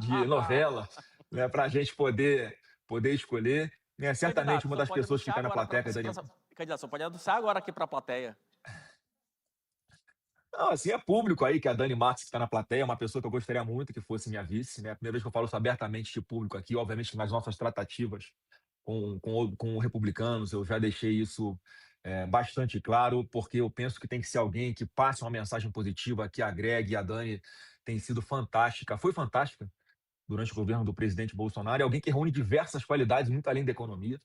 de novela, né, para a gente poder escolher. Né? Certamente Candidato, uma só das pode pessoas que anunciar está na agora para plateia, Dani. candidato, só pode anunciar agora aqui para a plateia. Não, assim, é público aí que a Dani Marques, que está na plateia, é uma pessoa que eu gostaria muito que fosse minha vice, né? A primeira vez que eu falo isso abertamente de público aqui, obviamente nas nossas tratativas com republicanos, eu já deixei isso bastante claro, porque eu penso que tem que ser alguém que passe uma mensagem positiva, que agregue. A Dani tem sido fantástica, foi fantástica durante o governo do presidente Bolsonaro, é alguém que reúne diversas qualidades, muito além da economia.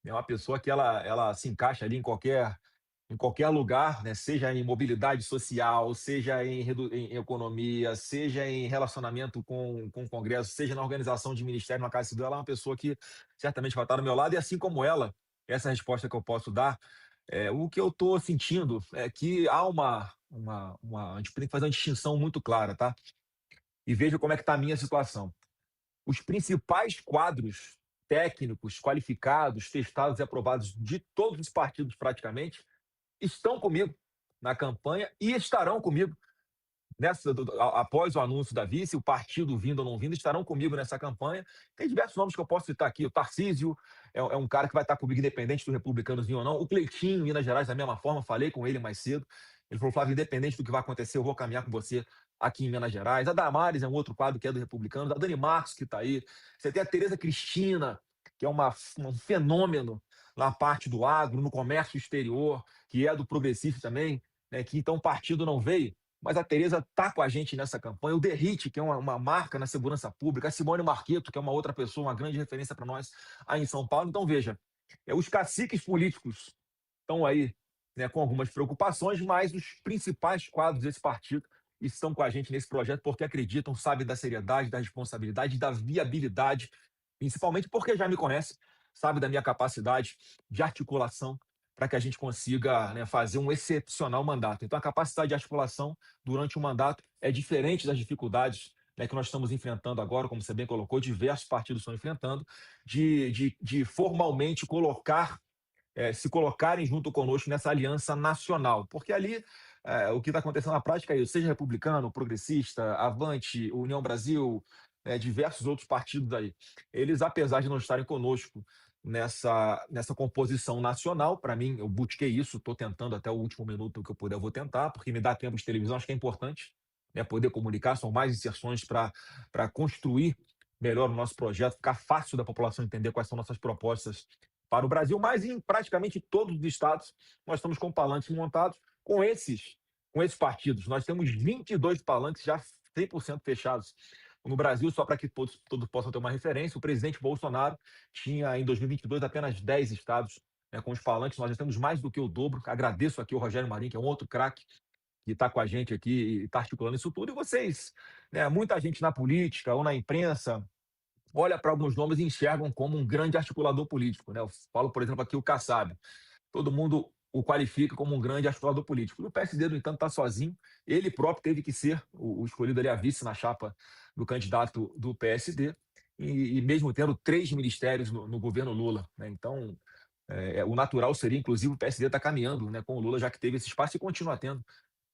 É uma pessoa que ela se encaixa ali em qualquer lugar, né? Seja em mobilidade social, seja em economia, seja em relacionamento com o Congresso, seja na organização de ministério, na Casa Civil. Ela é uma pessoa que certamente vai estar do meu lado, e assim como ela, essa resposta que eu posso dar, o que eu estou sentindo é que há a gente tem que fazer uma distinção muito clara, tá? E veja como é que está a minha situação. Os principais quadros técnicos, qualificados, testados e aprovados de todos os partidos praticamente, estão comigo na campanha e estarão comigo após o anúncio da vice. O partido vindo ou não vindo estarão comigo nessa campanha. Tem diversos nomes que eu posso citar aqui. O Tarcísio é um cara que vai estar comigo independente dos republicanos vir ou não. O Cleitinho, em Minas Gerais, da mesma forma, falei com ele mais cedo. Ele falou: Flávio, independente do que vai acontecer, eu vou caminhar com você aqui em Minas Gerais. A Damares é um outro quadro que é do republicano. A Dani Marques, que está aí. Você tem a Tereza Cristina, que é um fenômeno na parte do agro, no comércio exterior, que é do progressista também, né, que então o partido não veio, mas a Tereza está com a gente nessa campanha. O Derrite, que é uma marca na segurança pública. A Simone Marqueto, que é uma outra pessoa, uma grande referência para nós aí em São Paulo. Então, veja, os caciques políticos estão aí, né, com algumas preocupações, mas os principais quadros desse partido estão com a gente nesse projeto porque acreditam, sabem da seriedade, da responsabilidade, da viabilidade, principalmente porque já me conhece, sabe da minha capacidade de articulação para que a gente consiga, né, fazer um excepcional mandato. Então, a capacidade de articulação durante o mandato é diferente das dificuldades, né, que nós estamos enfrentando agora, como você bem colocou, diversos partidos estão enfrentando, de formalmente se colocarem junto conosco nessa aliança nacional. Porque ali o que está acontecendo na prática é isso: seja republicano, progressista, Avante, União Brasil, diversos outros partidos aí. Eles, apesar de não estarem conosco nessa composição nacional, para mim, eu busquei isso, estou tentando até o último minuto que eu puder, eu vou tentar, porque me dá tempo de televisão, acho que é importante, né, poder comunicar, são mais inserções para construir, melhor o nosso projeto, ficar fácil da população entender quais são nossas propostas para o Brasil, mas em praticamente todos os estados nós estamos com palanques montados com esses partidos. Nós temos 22 palanques já 100% fechados no Brasil, só para que todos possam ter uma referência. O presidente Bolsonaro tinha, em 2022, apenas 10 estados, né, com os palanques. Nós já temos mais do que o dobro. Agradeço aqui o Rogério Marinho, que é um outro craque, que está com a gente aqui e está articulando isso tudo. E vocês, né, muita gente na política ou na imprensa, olha para alguns nomes e enxergam como um grande articulador político, né? Eu falo, por exemplo, aqui o Kassab. Todo mundo o qualifica como um grande articulador político. E o PSD, no entanto, está sozinho. Ele próprio teve que ser o escolhido ali a vice na chapa do candidato do PSD, e mesmo tendo 3 ministérios no governo Lula, né? Então, o natural seria, inclusive, o PSD estar caminhando, né, com o Lula, já que teve esse espaço e continua tendo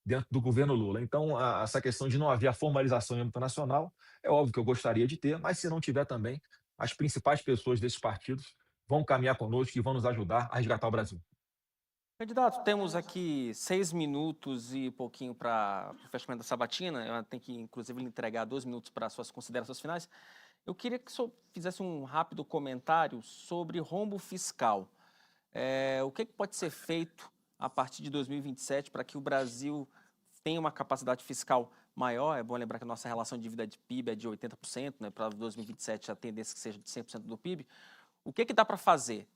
dentro do governo Lula. Então, essa questão de não haver a formalização em âmbito nacional, é óbvio que eu gostaria de ter, mas se não tiver também, as principais pessoas desses partidos vão caminhar conosco e vão nos ajudar a resgatar o Brasil. Candidato, temos aqui 6 minutos e pouquinho para o fechamento da sabatina. Eu tenho que, inclusive, lhe entregar 2 minutos para suas considerações finais. Eu queria que o senhor fizesse um rápido comentário sobre rombo fiscal. O que pode ser feito a partir de 2027 para que o Brasil tenha uma capacidade fiscal maior? É bom lembrar que a nossa relação de dívida de PIB é de 80%, né? Para 2027 a tendência é que seja de 100% do PIB. O que dá para fazer?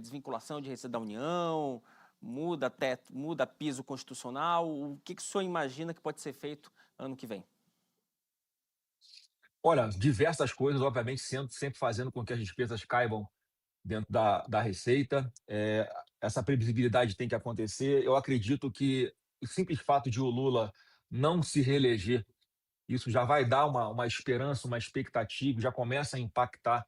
Desvinculação de receita da União, muda teto, muda piso constitucional? O que o senhor imagina que pode ser feito ano que vem? Olha, diversas coisas, obviamente, sempre fazendo com que as despesas caibam dentro da receita. Essa previsibilidade tem que acontecer. Eu acredito que o simples fato de o Lula não se reeleger, isso já vai dar uma esperança, uma expectativa, já começa a impactar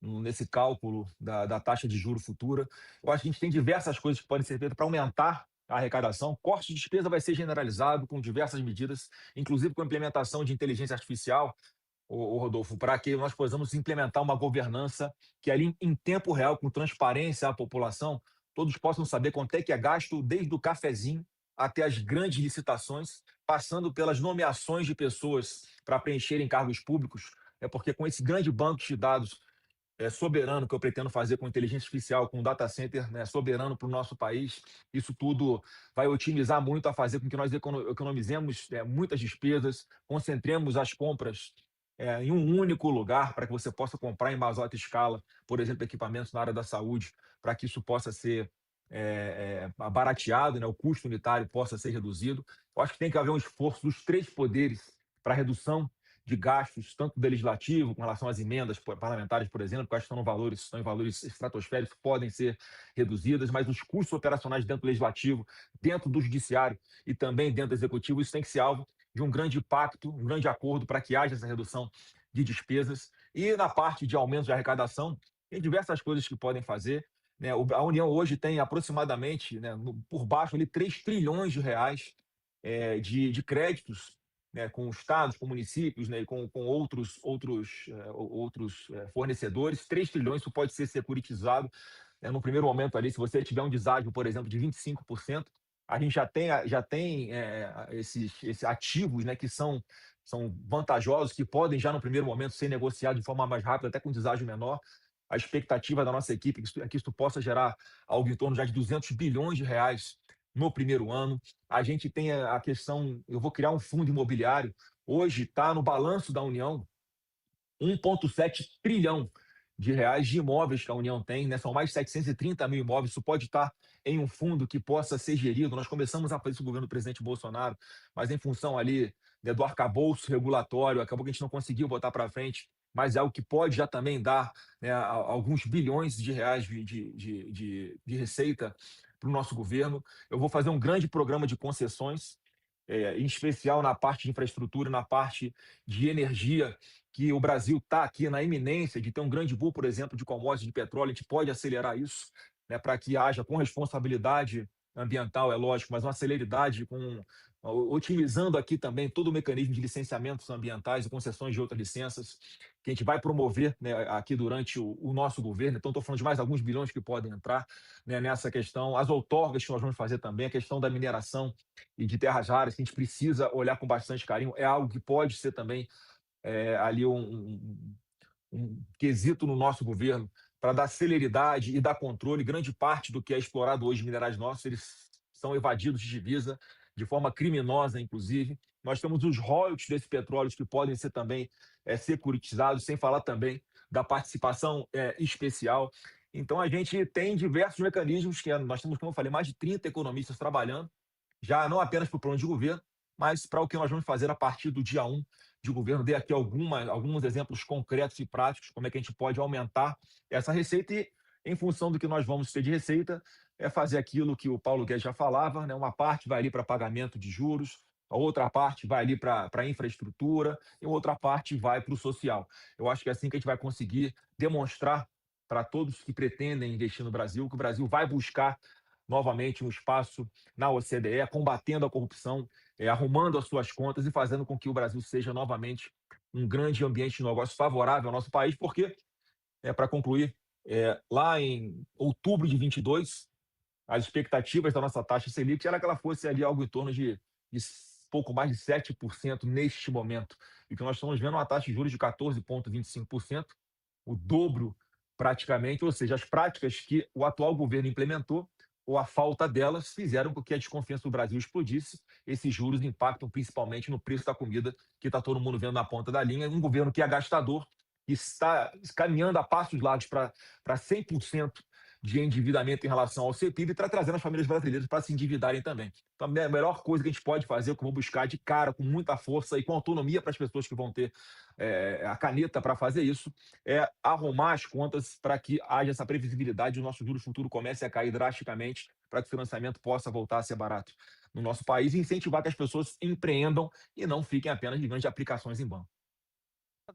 nesse cálculo da taxa de juro futura. Eu acho que a gente tem diversas coisas que podem ser feitas para aumentar a arrecadação. Corte de despesa vai ser generalizado com diversas medidas, inclusive com a implementação de inteligência artificial, Rodolfo, para que nós possamos implementar uma governança que ali em tempo real, com transparência à população, todos possam saber quanto é que é gasto desde o cafezinho até as grandes licitações, passando pelas nomeações de pessoas para preencherem cargos públicos. Porque com esse grande banco de dados soberano que eu pretendo fazer com inteligência artificial, com data center, né, soberano para o nosso país, isso tudo vai otimizar muito a fazer com que nós economizemos muitas despesas, concentremos as compras em um único lugar para que você possa comprar em mais alta escala, por exemplo, equipamentos na área da saúde, para que isso possa ser barateado, né, o custo unitário possa ser reduzido. Eu acho que tem que haver um esforço dos 3 poderes para redução de gastos, tanto do legislativo, com relação às emendas parlamentares, por exemplo, que eu acho que estão em valores estratosféricos, podem ser reduzidas, mas os custos operacionais dentro do legislativo, dentro do judiciário e também dentro do executivo, isso tem que ser alvo de um grande pacto, um grande acordo para que haja essa redução de despesas. E na parte de aumento de arrecadação, tem diversas coisas que podem fazer, né? A União hoje tem aproximadamente, né, por baixo ali, 3 trilhões de reais de créditos, né, com estados, com municípios, né, com outros fornecedores. 3 trilhões, isso pode ser securitizado. No primeiro momento ali, se você tiver um deságio, por exemplo, de 25%, a gente já tem esses ativos, né, que são vantajosos, que podem já no primeiro momento ser negociados de forma mais rápida, até com deságio menor. A expectativa da nossa equipe é que isso possa gerar algo em torno já de 200 bilhões de reais no primeiro ano. A gente tem a questão, eu vou criar um fundo imobiliário, hoje está no balanço da União 1,7 trilhão de reais de imóveis que a União tem, né? São mais de 730 mil imóveis, isso pode estar em um fundo que possa ser gerido. Nós começamos a fazer isso no governo do presidente Bolsonaro, mas em função ali, né, do arcabouço regulatório, acabou que a gente não conseguiu botar para frente, mas é algo que pode já também dar, né, alguns bilhões de reais de receita para o nosso governo. Eu vou fazer um grande programa de concessões, em especial na parte de infraestrutura, na parte de energia, que o Brasil está aqui na iminência de ter um grande boom, por exemplo, de commodities de petróleo. A gente pode acelerar isso, né, para que haja com responsabilidade ambiental, é lógico, mas uma celeridade, otimizando aqui também todo o mecanismo de licenciamentos ambientais e concessões de outras licenças, que a gente vai promover, né, aqui durante o nosso governo. Então, estou falando de mais alguns bilhões que podem entrar, né, nessa questão. As outorgas que nós vamos fazer também, a questão da mineração e de terras raras, que a gente precisa olhar com bastante carinho, é algo que pode ser também ali um quesito no nosso governo para dar celeridade e dar controle. Grande parte do que é explorado hoje em minerais nossos, eles são evadidos de divisa, de forma criminosa, inclusive. Nós temos os royalties desse petróleo que podem ser também securitizados, sem falar também da participação especial. Então, a gente tem diversos mecanismos, que nós temos, como eu falei, mais de 30 economistas trabalhando, já não apenas para o plano de governo, mas para o que nós vamos fazer a partir do dia 1 de governo. Dei aqui alguns exemplos concretos e práticos, como é que a gente pode aumentar essa receita e, em função do que nós vamos ter de receita, é fazer aquilo que o Paulo Guedes já falava, né? Uma parte vai ali para pagamento de juros, a outra parte vai ali para a infraestrutura e outra parte vai para o social. Eu acho que é assim que a gente vai conseguir demonstrar para todos que pretendem investir no Brasil que o Brasil vai buscar novamente um espaço na OCDE, combatendo a corrupção, arrumando as suas contas e fazendo com que o Brasil seja novamente um grande ambiente de negócio favorável ao nosso país, porque, para concluir, lá em outubro de 22, as expectativas da nossa taxa Selic era que ela fosse ali algo em torno de pouco mais de 7% neste momento. E que nós estamos vendo uma taxa de juros de 14,25%, o dobro praticamente, ou seja, as práticas que o atual governo implementou ou a falta delas fizeram com que a desconfiança do Brasil explodisse. Esses juros impactam principalmente no preço da comida, que está todo mundo vendo na ponta da linha. Um governo que é gastador, que está caminhando a passos largos para 100% de endividamento em relação ao CPIB e está trazendo as famílias brasileiras para se endividarem também. Então, a melhor coisa que a gente pode fazer, que eu vou buscar de cara, com muita força e com autonomia para as pessoas que vão ter a caneta para fazer isso, é arrumar as contas para que haja essa previsibilidade e o nosso juros futuro comece a cair drasticamente para que o financiamento possa voltar a ser barato no nosso país e incentivar que as pessoas empreendam e não fiquem apenas vivendo de aplicações em banco.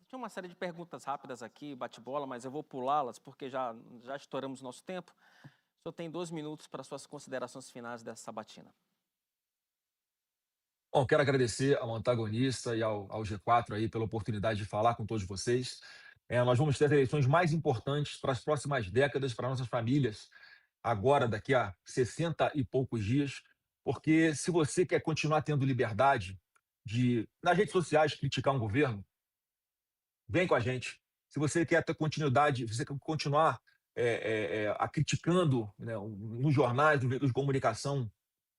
Tinha uma série de perguntas rápidas aqui, bate-bola, mas eu vou pulá-las porque já estouramos nosso tempo. O senhor tem 2 minutos para suas considerações finais dessa sabatina. Bom, quero agradecer ao antagonista e ao G4 aí pela oportunidade de falar com todos vocês. Nós vamos ter as eleições mais importantes para as próximas décadas, para nossas famílias, agora, daqui a 60 e poucos dias, porque se você quer continuar tendo liberdade de, nas redes sociais, criticar um governo, vem com a gente. Se você quer ter continuidade, se você quer continuar criticando, né, nos jornais, nos veículos de comunicação,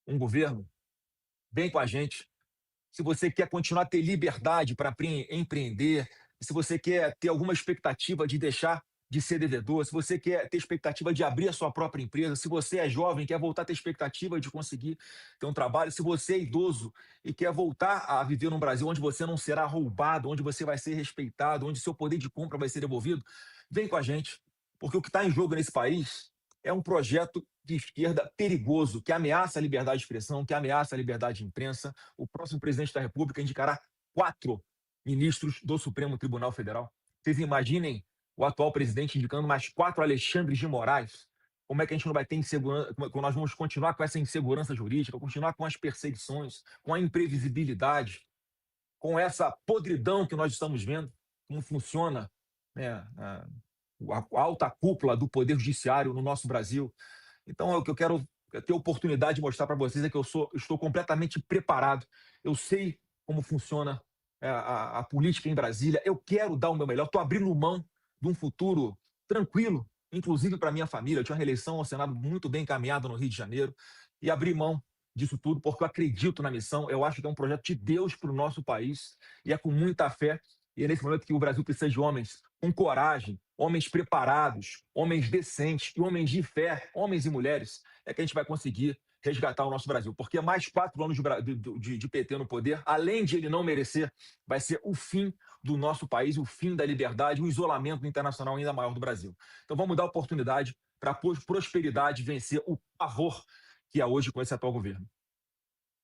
um governo, vem com a gente. Se você quer continuar a ter liberdade para empreender, se você quer ter alguma expectativa de deixar de ser devedor, se você quer ter expectativa de abrir a sua própria empresa, se você é jovem, quer voltar a ter expectativa de conseguir ter um trabalho, se você é idoso e quer voltar a viver num Brasil onde você não será roubado, onde você vai ser respeitado, onde seu poder de compra vai ser devolvido, vem com a gente, porque o que está em jogo nesse país é um projeto de esquerda perigoso, que ameaça a liberdade de expressão, que ameaça a liberdade de imprensa. O próximo presidente da República indicará 4 ministros do Supremo Tribunal Federal. Vocês imaginem o atual presidente indicando mais 4 Alexandres de Moraes. Como é que a gente não vai ter insegurança? Como nós vamos continuar com essa insegurança jurídica, continuar com as perseguições, com a imprevisibilidade, com essa podridão que nós estamos vendo, como funciona, né, a alta cúpula do Poder Judiciário no nosso Brasil. Então, o que eu quero ter oportunidade de mostrar para vocês é que eu estou completamente preparado. Eu sei como funciona a política em Brasília. Eu quero dar o meu melhor. Estou abrindo mão de um futuro tranquilo, inclusive para minha família. Eu tinha uma reeleição ao Senado muito bem encaminhada no Rio de Janeiro e abri mão disso tudo porque eu acredito na missão. Eu acho que é um projeto de Deus para o nosso país e é com muita fé. E é nesse momento que o Brasil precisa de homens com coragem, homens preparados, homens decentes e homens de fé, homens e mulheres, é que a gente vai conseguir resgatar o nosso Brasil. Porque mais 4 anos de PT no poder, além de ele não merecer, vai ser o fim do nosso país, o fim da liberdade, o isolamento internacional ainda maior do Brasil. Então vamos dar oportunidade para a prosperidade vencer o pavor que há hoje com esse atual governo.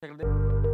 Agradeço.